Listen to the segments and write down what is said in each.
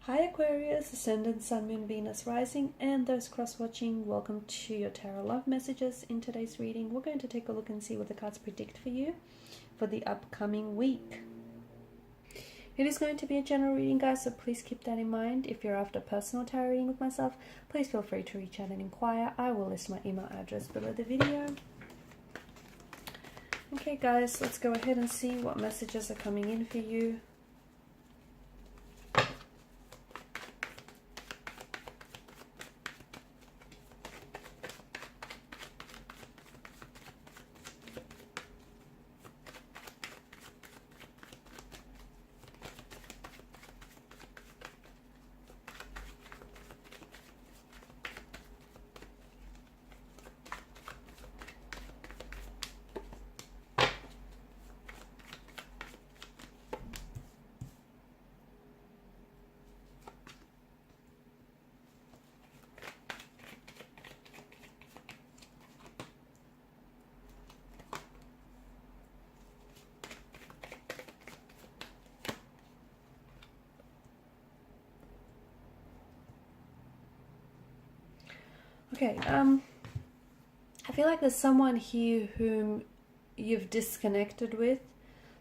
Hi Aquarius, Ascendant, Sun, Moon, Venus, Rising, and those cross-watching, welcome to your Tarot Love Messages. In today's reading, we're going to take a look and see what the cards predict for you for the upcoming week. It is going to be a general reading, guys, so please keep that in mind. If you're after personal tarot reading with myself, please feel free to reach out and inquire. I will list my email address below the video. Okay, guys, let's go ahead and see what messages are coming in for you. Okay, I feel like there's someone here whom you've disconnected with,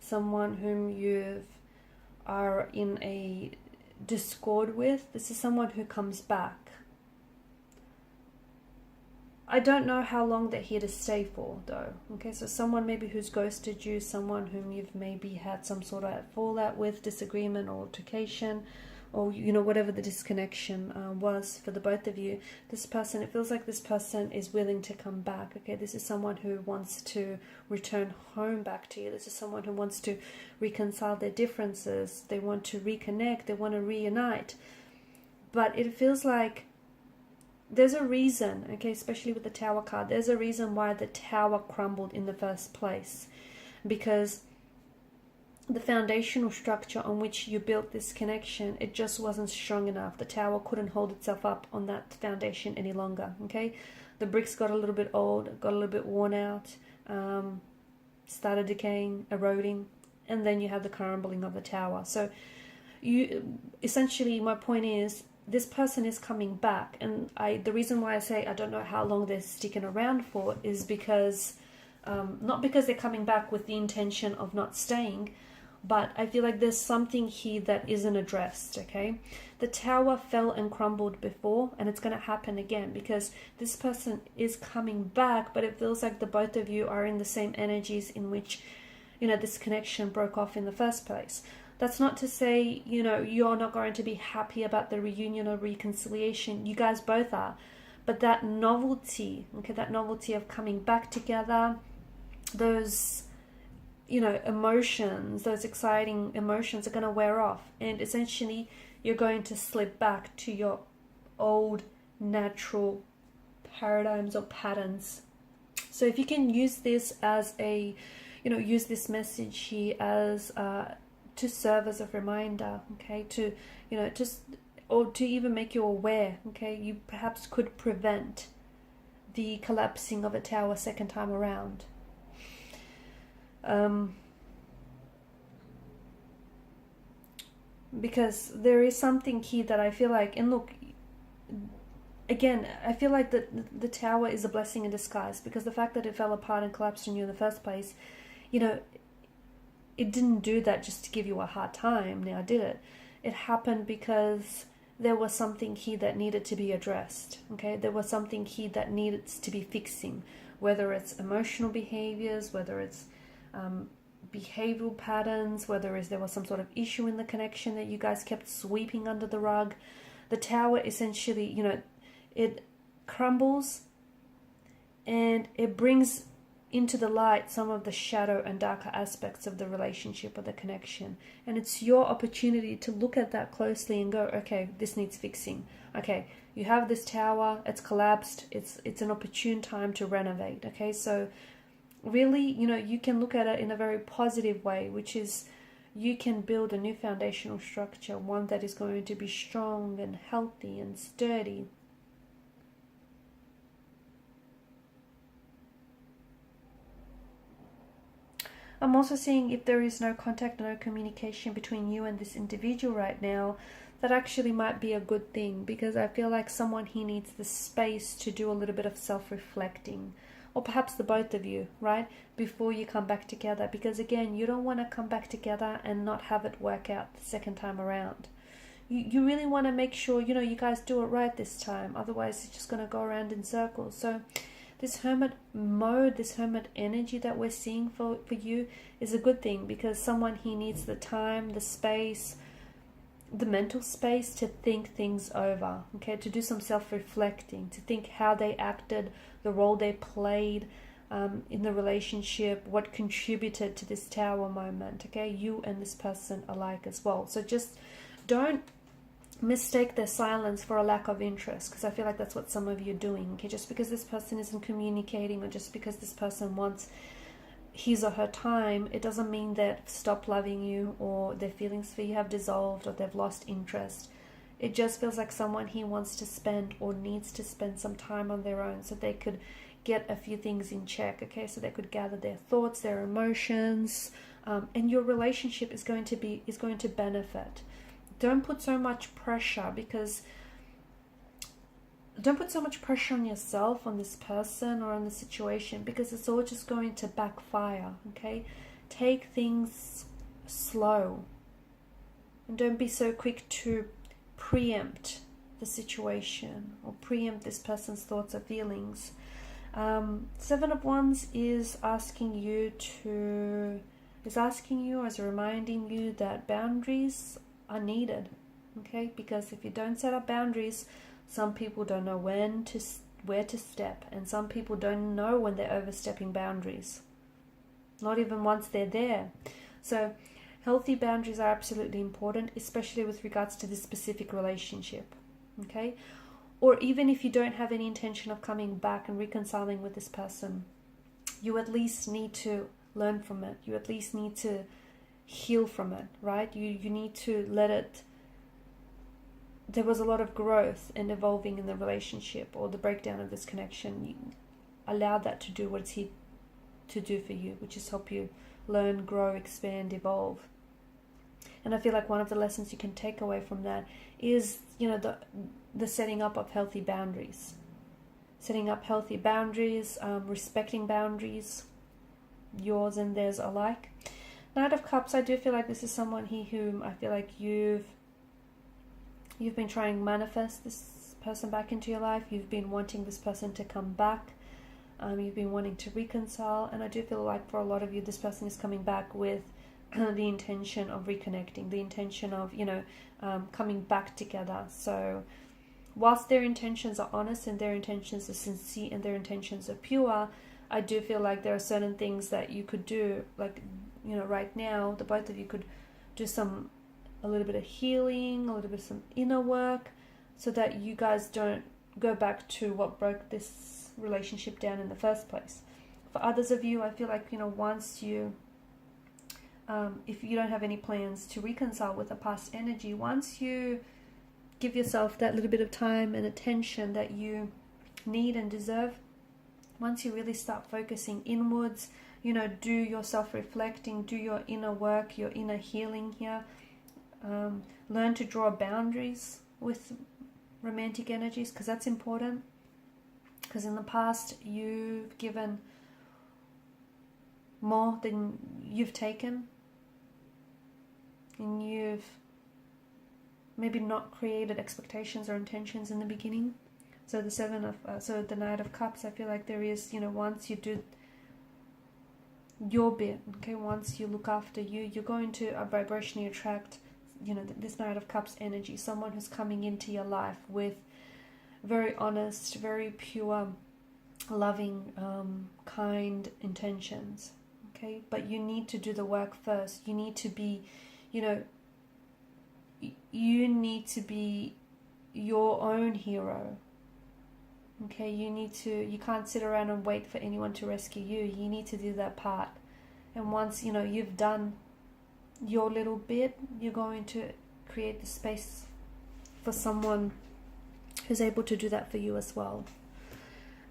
someone whom you are in a discord with. This is someone who comes back. I don't know how long they're here to stay for, though. Okay, so someone maybe who's ghosted you, someone whom you've maybe had some sort of fallout with, disagreement or altercation, or whatever the disconnection was for the both of you. This person, it feels like this person is willing to come back. Okay, this is someone who wants to return home back to you. This is someone who wants to reconcile their differences. They want to reconnect. They want to reunite. But it feels like there's a reason, okay, especially with the Tower card. There's a reason why the Tower crumbled in the first place, because the foundational structure on which you built this connection, it just wasn't strong enough. The Tower couldn't hold itself up on that foundation any longer, okay? The bricks got a little bit old, got a little bit worn out, started decaying, eroding, and then you have the crumbling of the Tower. So essentially, my point is, this person is coming back, and the reason why I say I don't know how long they're sticking around for is because, not because they're coming back with the intention of not staying, but I feel like there's something here that isn't addressed, okay? The Tower fell and crumbled before, and it's going to happen again, because this person is coming back, but it feels like the both of you are in the same energies in which, this connection broke off in the first place. That's not to say, you're not going to be happy about the reunion or reconciliation. You guys both are. But that novelty, okay, that novelty of coming back together, those emotions, those exciting emotions are going to wear off, and essentially you're going to slip back to your old natural paradigms or patterns. So if you can use this as use this message here as to serve as a reminder, okay, to or to even make you aware, okay, you perhaps could prevent the collapsing of a tower second time around. Because there is something here that I feel like, and look, again, I feel like the Tower is a blessing in disguise, because the fact that it fell apart and collapsed on you in the first place, it didn't do that just to give you a hard time, now did it? It happened because there was something here that needed to be addressed, okay? There was something here that needed to be fixing, whether it's emotional behaviors, whether it's behavioral patterns, whether there was some sort of issue in the connection that you guys kept sweeping under the rug. The Tower essentially, it crumbles and it brings into the light some of the shadow and darker aspects of the relationship or the connection. And it's your opportunity to look at that closely and go, okay, this needs fixing. Okay, you have this Tower, it's collapsed, it's an opportune time to renovate, okay? So really, you can look at it in a very positive way, which is you can build a new foundational structure, one that is going to be strong and healthy and sturdy. I'm also seeing if there is no contact, no communication between you and this individual right now, that actually might be a good thing, because I feel like someone here needs the space to do a little bit of self-reflecting, or perhaps the both of you, right, before you come back together. Because again, you don't want to come back together and not have it work out the second time around. You really want to make sure, you know, you guys do it right this time. Otherwise, it's just going to go around in circles. So this hermit mode, this hermit energy that we're seeing for you is a good thing, because someone here needs the time, the space, the mental space to think things over, okay, to do some self-reflecting, to think how they acted, the role they played in the relationship, what contributed to this Tower moment, okay, you and this person alike as well. So just don't mistake their silence for a lack of interest, because I feel like that's what some of you are doing, okay? Just because this person isn't communicating, or just because this person wants his or her time, it doesn't mean they've stopped loving you, or their feelings for you have dissolved, or they've lost interest. It just feels like someone here wants to spend, or needs to spend, some time on their own, so they could get a few things in check, okay? So they could gather their thoughts, their emotions, and your relationship is going to benefit. Don't put so much pressure, because don't put so much pressure on yourself, on this person, or on the situation, because it's all just going to backfire, okay? Take things slow, and don't be so quick to preempt the situation, or preempt this person's thoughts or feelings. Seven of Wands is asking you, or is reminding you that boundaries are needed, okay? Because if you don't set up boundaries, some people don't know where to step, and some people don't know when they're overstepping boundaries, not even once they're there. So healthy boundaries are absolutely important, especially with regards to this specific relationship, okay? Or even if you don't have any intention of coming back and reconciling with this person, you at least need to learn from it. You at least need to heal from it, right? You need to let it. There was a lot of growth and evolving in the relationship, or the breakdown of this connection. You allow that to do what it's here to do for you, which is help you learn, grow, expand, evolve. And I feel like one of the lessons you can take away from that is, you know, the setting up of healthy boundaries. Setting up healthy boundaries, respecting boundaries, yours and theirs alike. Knight of Cups, I do feel like this is someone here whom I feel like you've been trying to manifest this person back into your life. You've been wanting this person to come back. You've been wanting to reconcile. And I do feel like for a lot of you, this person is coming back with the intention of reconnecting, the intention of, you know, coming back together. So whilst their intentions are honest, and their intentions are sincere, and their intentions are pure, I do feel like there are certain things that you could do, like, you know, right now, the both of you could do a little bit of healing, a little bit of some inner work, so that you guys don't go back to what broke this relationship down in the first place. For others of you, I feel like, you know, once you, if you don't have any plans to reconcile with a past energy, once you give yourself that little bit of time and attention that you need and deserve, once you really start focusing inwards, you know, do your self-reflecting, do your inner work, your inner healing here. Learn to draw boundaries with romantic energies, because that's important. Because in the past, you've given more than you've taken, and you've maybe not created expectations or intentions in the beginning. So the Knight of Cups, I feel like there is, you know, once you do your bit, okay, once you look after you, you're going to vibrationally attract, you know, this Knight of Cups energy, someone who's coming into your life with very honest, very pure, loving, kind intentions, okay? But you need to do the work first. You need to be, you know, you need to be your own hero, okay? You can't sit around and wait for anyone to rescue you. You need to do that part. And once, you know, you've done your little bit, you're going to create the space for someone who's able to do that for you as well.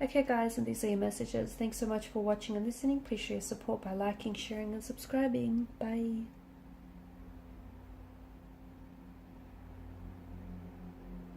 Okay guys, and these are your messages. Thanks so much for watching and listening. Please show your support by liking, sharing and subscribing. Bye.